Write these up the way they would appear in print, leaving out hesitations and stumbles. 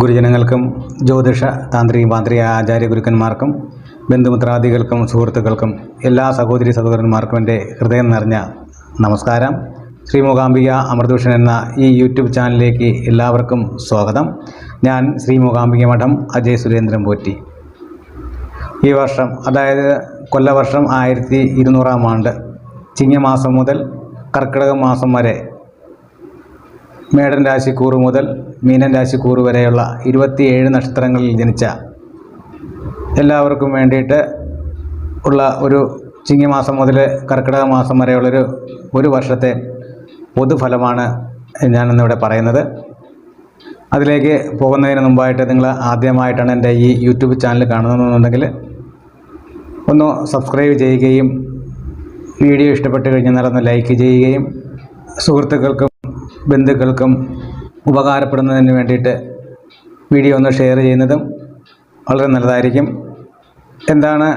ഗുരുജനങ്ങൾക്കും ജ്യോതിഷ മാന്ത്രിക ആചാര്യ ഗുരുക്കന്മാർക്കും ബന്ധുമിത്രാദികൾക്കും സുഹൃത്തുക്കൾക്കും എല്ലാ സഹോദരി സഹോദരന്മാർക്കും എൻ്റെ ഹൃദയം നിറഞ്ഞ നമസ്കാരം. ശ്രീ മൂകാംബിക അമൃതവിഷൻ എന്ന ഈ യൂട്യൂബ് ചാനലിലേക്ക് എല്ലാവർക്കും സ്വാഗതം. ഞാൻ ശ്രീ മൂകാംബിക മഠം അജയ് സുരേന്ദ്രൻ പോറ്റി. ഈ വർഷം, അതായത് കൊല്ലവർഷം 1200 ആണ്ട് ചിങ്ങമാസം മുതൽ കർക്കിടക മാസം വരെ, മേടൻ രാശിക്കൂറ് മുതൽ മീനൻ രാശിക്കൂറ് വരെയുള്ള 27 നക്ഷത്രങ്ങളിൽ ജനിച്ച എല്ലാവർക്കും വേണ്ടിയിട്ട് ഉള്ള ഒരു ചിങ്ങമാസം മുതൽ കർക്കിടക മാസം വരെയുള്ളൊരു ഒരു വർഷത്തെ പൊതുഫലമാണ് ഞാനിന്നിവിടെ പറയുന്നത്. അതിലേക്ക് പോകുന്നതിന് മുമ്പായിട്ട് നിങ്ങൾ ആദ്യമായിട്ടാണ് എൻ്റെ ഈ യൂട്യൂബ് ചാനൽ കാണുന്നതെന്നുണ്ടെങ്കിൽ ഒന്ന് സബ്സ്ക്രൈബ് ചെയ്യുകയും വീഡിയോ ഇഷ്ടപ്പെട്ട് കഴിഞ്ഞാൽ ഒന്ന് ലൈക്ക് ചെയ്യുകയും സുഹൃത്തുക്കൾക്കും ബന്ധുക്കൾക്കും ഉപകാരപ്പെടുന്നതിന് വേണ്ടിയിട്ട് വീഡിയോ ഒന്ന് ഷെയർ ചെയ്യുന്നതും വളരെ നല്ലതായിരിക്കും. എന്താണ്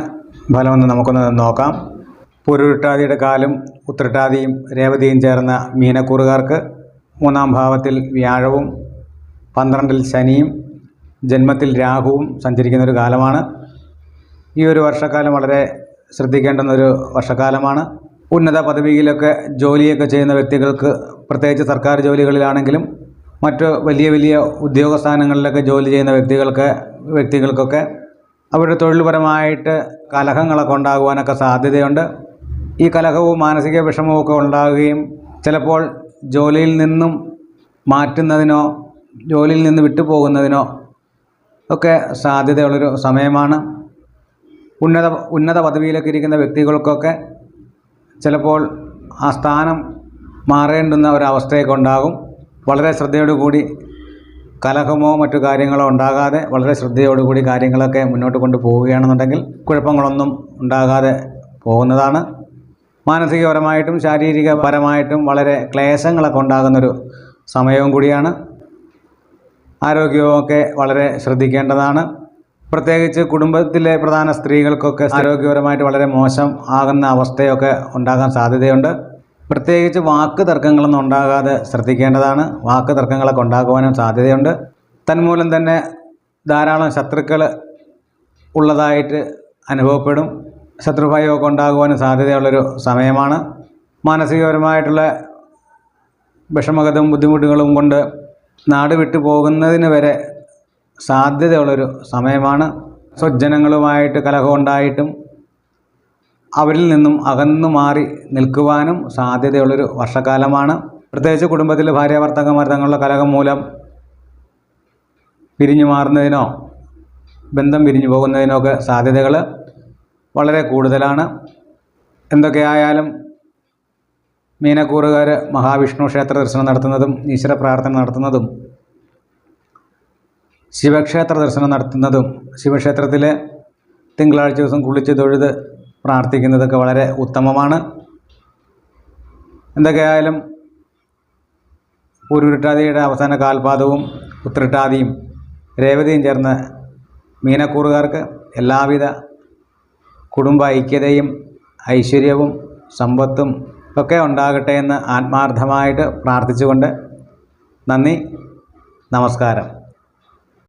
ഫലമെന്ന് നമുക്കൊന്ന് നോക്കാം. പൂരുരുട്ടാതിയുടെ കാലും ഉത്രട്ടാതിയും രേവതിയും ചേർന്ന മീനക്കൂറുകാർക്ക് 3-ാം ഭാവത്തിൽ വ്യാഴവും 12-ൽ ശനിയും ജന്മത്തിൽ രാഹുവും സഞ്ചരിക്കുന്നൊരു കാലമാണ്. ഈ ഒരു വർഷക്കാലം വളരെ ശ്രദ്ധിക്കേണ്ടുന്നൊരു വർഷക്കാലമാണ്. ഉന്നത പദവിയിലൊക്കെ ജോലിയൊക്കെ ചെയ്യുന്ന വ്യക്തികൾക്ക്, പ്രത്യേകിച്ച് സർക്കാർ ജോലികളിലാണെങ്കിലും മറ്റ് വലിയ വലിയ ഉദ്യോഗ സ്ഥാനങ്ങളിലൊക്കെ ജോലി ചെയ്യുന്ന വ്യക്തികൾക്കൊക്കെ അവരുടെ തൊഴിൽപരമായിട്ട് കലഹങ്ങളൊക്കെ ഉണ്ടാകുവാനൊക്കെ സാധ്യതയുണ്ട്. ഈ കലഹവും മാനസിക വിഷമവും ഒക്കെ ഉണ്ടാകുകയും ചിലപ്പോൾ ജോലിയിൽ നിന്നും മാറ്റുന്നതിനോ ജോലിയിൽ നിന്ന് വിട്ടുപോകുന്നതിനോ ഒക്കെ സാധ്യതയുള്ളൊരു സമയമാണ്. ഉന്നത പദവിയിലൊക്കെ ഇരിക്കുന്ന വ്യക്തികൾക്കൊക്കെ ചിലപ്പോൾ ആ സ്ഥാനം മാറേണ്ടുന്ന ഒരവസ്ഥയൊക്കെ ഉണ്ടാകും. വളരെ ശ്രദ്ധയോടുകൂടി കലഹമോ മറ്റു കാര്യങ്ങളോ ഉണ്ടാകാതെ വളരെ ശ്രദ്ധയോടുകൂടി കാര്യങ്ങളൊക്കെ മുന്നോട്ട് കൊണ്ടുപോവുകയാണെന്നുണ്ടെങ്കിൽ കുഴപ്പങ്ങളൊന്നും ഉണ്ടാകാതെ പോകുന്നതാണ്. മാനസികപരമായിട്ടും ശാരീരികപരമായിട്ടും വളരെ ക്ലേശങ്ങളൊക്കെ ഉണ്ടാകുന്നൊരു സമയവും കൂടിയാണ്. ആരോഗ്യമൊക്കെ വളരെ ശ്രദ്ധിക്കേണ്ടതാണ്. പ്രത്യേകിച്ച് കുടുംബത്തിലെ പ്രധാന സ്ത്രീകൾക്കൊക്കെ ആരോഗ്യപരമായിട്ട് വളരെ മോശം ആകുന്ന അവസ്ഥയൊക്കെ ഉണ്ടാകാൻ സാധ്യതയുണ്ട്. പ്രത്യേകിച്ച് വാക്ക് തർക്കങ്ങളൊന്നും ഉണ്ടാകാതെ ശ്രദ്ധിക്കേണ്ടതാണ്. വാക്ക് തർക്കങ്ങളൊക്കെ ഉണ്ടാകുവാനും സാധ്യതയുണ്ട്. തന്മൂലം തന്നെ ധാരാളം ശത്രുക്കൾ ഉള്ളതായിട്ട് അനുഭവപ്പെടും. ശത്രുഭയമൊക്കെ ഉണ്ടാകുവാനും സാധ്യതയുള്ളൊരു സമയമാണ്. മാനസികപരമായിട്ടുള്ള വിഷമകരവും ബുദ്ധിമുട്ടുകളും കൊണ്ട് നാട് വിട്ടു പോകുന്നതിന് വരെ സാധ്യതയുള്ളൊരു സമയമാണ്. സ്വജനങ്ങളുമായിട്ട് കലഹമുണ്ടായിട്ടും അവരിൽ നിന്നും അകന്നു മാറി നിൽക്കുവാനും സാധ്യതയുള്ളൊരു വർഷക്കാലമാണ്. പ്രത്യേകിച്ച് കുടുംബത്തിൽ ഭാര്യാഭർത്താക്കന്മാർ തങ്ങളുടെ കലഹം മൂലം പിരിഞ്ഞു മാറുന്നതിനോ ബന്ധം പിരിഞ്ഞു പോകുന്നതിനോ ഒക്കെ സാധ്യതകൾ വളരെ കൂടുതലാണ്. എന്തൊക്കെയായാലും മീനക്കൂറുകാർ മഹാവിഷ്ണു ക്ഷേത്ര ദർശനം നടത്തുന്നതും ഈശ്വര പ്രാർത്ഥന നടത്തുന്നതും ശിവക്ഷേത്ര ദർശനം നടത്തുന്നതും ശിവക്ഷേത്രത്തിൽ തിങ്കളാഴ്ച ദിവസം കുളിച്ച് തൊഴുത് പ്രാർത്ഥിക്കുന്നതൊക്കെ വളരെ ഉത്തമമാണ്. എന്തൊക്കെയായാലും പൂരുരുട്ടാതിയുടെ അവസാന കാൽപാദവും ഉത്രട്ടാതിയും രേവതിയും ചേർന്ന മീനക്കൂറുകാർക്ക് എല്ലാവിധ കുടുംബ ഐക്യതയും ഐശ്വര്യവും സമ്പത്തും ഒക്കെ ഉണ്ടാകട്ടെ എന്ന് ആത്മാർത്ഥമായിട്ട് പ്രാർത്ഥിച്ചുകൊണ്ട് നന്ദി, നമസ്കാരം.